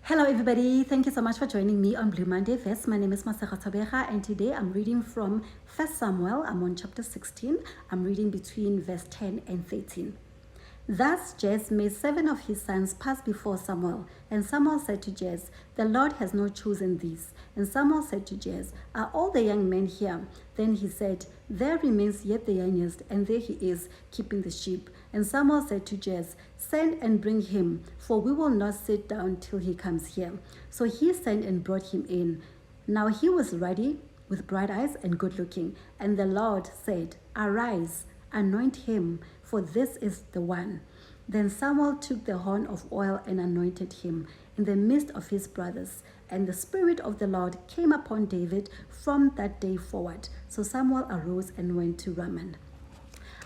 Hello everybody, thank you so much for joining me on Blue Monday Fest. My name is Masera Tabeja and today I'm reading from 1 Samuel. I'm on chapter 16. I'm reading between verse 10 and 13. Thus Jesse made 7 of his sons pass before Samuel. And Samuel said to Jesse, "The Lord has not chosen these." And Samuel said to Jesse, "Are all the young men here?" Then he said, "There remains yet the youngest, and there he is, keeping the sheep." And Samuel said to Jesse, "Send and bring him, for we will not sit down till he comes here." So he sent and brought him in. Now he was ruddy, with bright eyes and good looking. And the Lord said, "Arise, anoint him, for this is the one." Then Samuel took the horn of oil and anointed him in the midst of his brothers. And the Spirit of the Lord came upon David from that day forward. So Samuel arose and went to Ramah.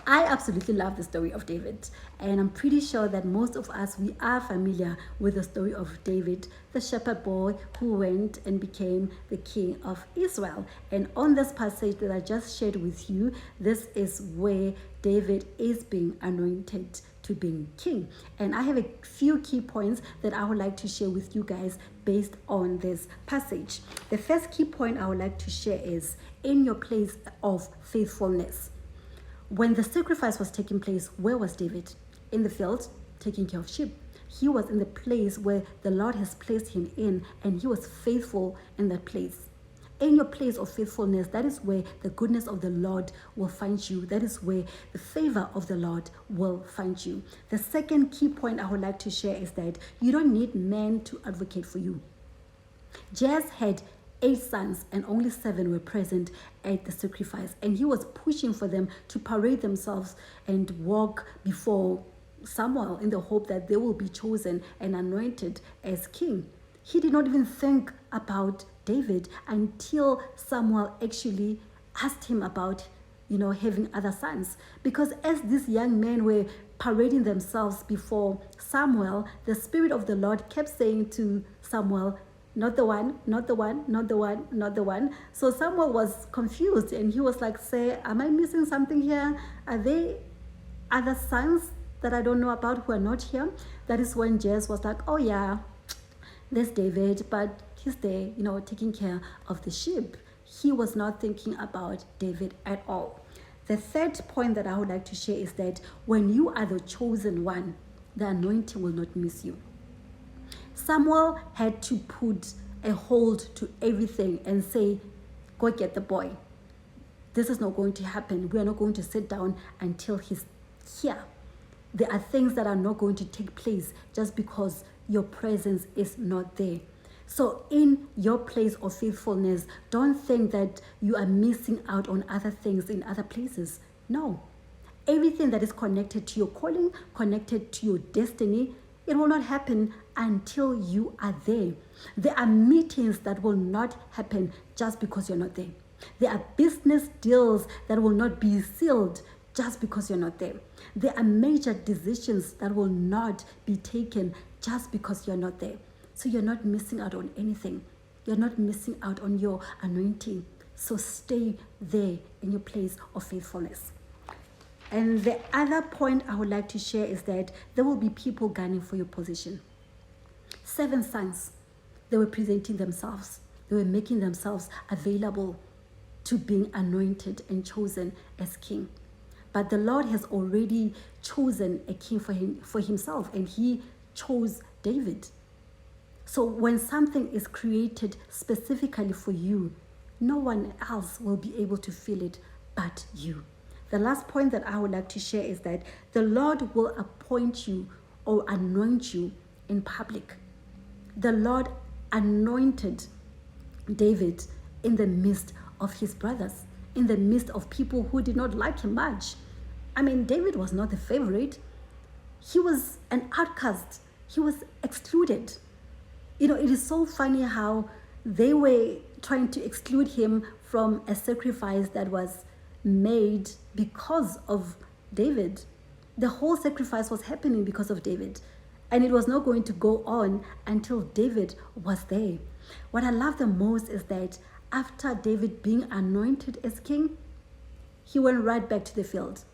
I absolutely love the story of David, and I'm pretty sure that most of us, we are familiar with the story of David, the shepherd boy who went and became the king of Israel. And on this passage that I just shared with you, this is where David is being anointed to being king. And I have a few key points that I would like to share with you guys based on this passage. The first key point I would like to share is in your place of faithfulness. When the sacrifice was taking place, where was David? In the field, taking care of sheep. He was in the place where the Lord has placed him in, and he was faithful in that place. In your place of faithfulness, that is where the goodness of the Lord will find you. That is where the favor of the Lord will find you. The second key point I would like to share is that you don't need men to advocate for you. Jesse had 8 sons and only 7 were present at the sacrifice, and he was pushing for them to parade themselves and walk before Samuel in the hope that they will be chosen and anointed as king. He did not even think about David until Samuel actually asked him about having other sons, because as these young men were parading themselves before Samuel, the Spirit of the Lord kept saying to Samuel, "Not the one, not the one, not the one, not the one." So Samuel was confused and he was like, "Say, am I missing something here? Are there other sons that I don't know about who are not here?" That is when Jesse was like, "Oh yeah, there's David, but he's there, taking care of the sheep." He was not thinking about David at all. The third point that I would like to share is that when you are the chosen one, the anointing will not miss you. Samuel had to put a hold to everything and say, "Go get the boy. This is not going to happen. We are not going to sit down until he's here." There are things that are not going to take place just because your presence is not there. So in your place of faithfulness, don't think that you are missing out on other things in other places. No. Everything that is connected to your calling, connected to your destiny, it will not happen until you are there. There are meetings that will not happen just because you're not there. There are business deals that will not be sealed just because you're not there. There are major decisions that will not be taken just because you're not there. So you're not missing out on anything. You're not missing out on your anointing. So stay there in your place of faithfulness. And the other point I would like to share is that there will be people gunning for your position. 7 sons, they were presenting themselves. They were making themselves available to being anointed and chosen as king. But the Lord has already chosen a king for himself, and he chose David. So when something is created specifically for you, no one else will be able to feel it but you. The last point that I would like to share is that the Lord will appoint you or anoint you in public. The Lord anointed David in the midst of his brothers, in the midst of people who did not like him much. I mean, David was not the favorite. He was an outcast. He was excluded. It is so funny how they were trying to exclude him from a sacrifice that was made because of David. The whole sacrifice was happening because of David, and it was not going to go on until David was there. What I love the most is that after David being anointed as king, he went right back to the field.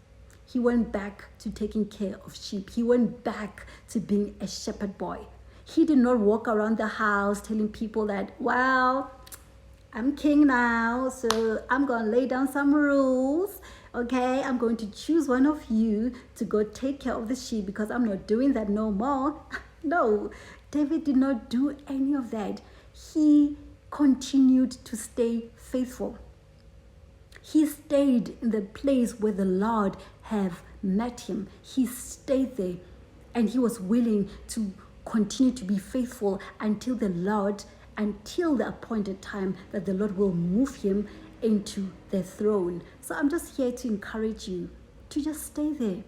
He went back to taking care of sheep. He went back to being a shepherd boy. He did not walk around the house telling people that, well, I'm king now, so I'm going to lay down some rules. Okay, I'm going to choose one of you to go take care of the sheep because I'm not doing that no more. No, David did not do any of that. He continued to stay faithful. He stayed in the place where the Lord have met him. He stayed there and he was willing to continue to be faithful until the appointed time that the Lord will move him into the throne. So I'm just here to encourage you to just stay there.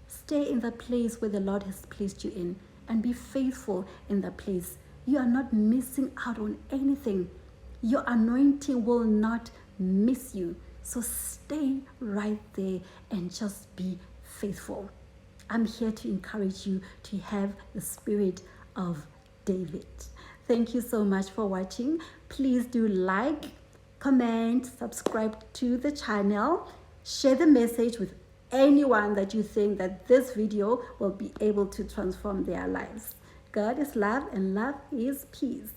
Stay in the place where the Lord has placed you in and be faithful in that place. You are not missing out on anything. Your anointing will not miss you. So stay right there and just be faithful. I'm here to encourage you to have the spirit of David. Thank you so much for watching. Please do like, comment, subscribe to the channel, share the message with anyone that you think that this video will be able to transform their lives. God is love and love is peace.